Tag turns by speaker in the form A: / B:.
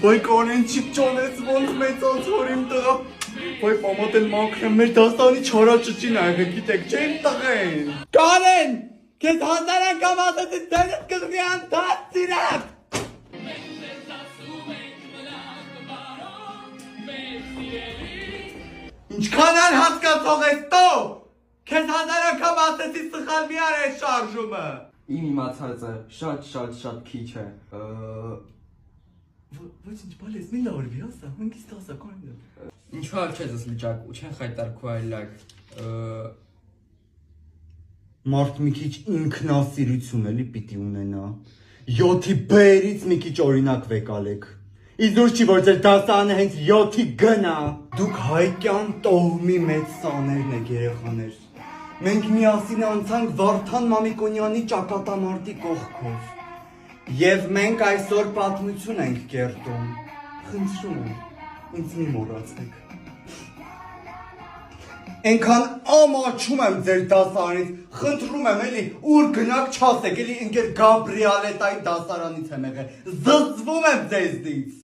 A: Ոյ կանեն չիպճոնեց ոնց մեծած հորիմ տղա։ Ոյ պամատեն մաքրեմ մեր դաստանի չարաճճին աղը գիտեք չեն տղեն։ Կանեն, կեզ հազար անգամ ասեցի ձենս կղվի անդած ծիրակ։ Ինչքան ան հասկացող ես տո, կեզ հազար անգամ ասեցի սխալ մի ար ես շարժումը։
B: Իմ իմացածը շատ քիչ է։
A: Ոչինչ բալես մի լավրվի ասա, հնգիստ ասա կանեն։
B: Ինչու ալ չես ես լճակ ու չեն խայտարկու այլակ։
A: Մարդ մի քիչ ինքնասիրություն էլի պիտի ունենա։ 7-ի բերից մի քիչ օրինակ վեկալեք։ Իզուր չի որ ձեր դասանը հենց 7-ի գնա։ Դուք հայկյան տոհմի մեծ սաներն եք երեխաներ։ Մենք միասին անցանք Վարդան Մամիկոնյանի ճակատամարտի կողքով։ Եվ մենք այսօր պատմություն ենք կերտում։ Խնդրում եմ, ինձ մի մոռացեք։ Ենքան ամաչում եմ ձեր դասարանից, խնդրում եմ էլի, ուր գնաք չասեք, էլի ընկեր Գաբրիալետայի դասարանից եմ եղել, զզվում եմ ձեզնից։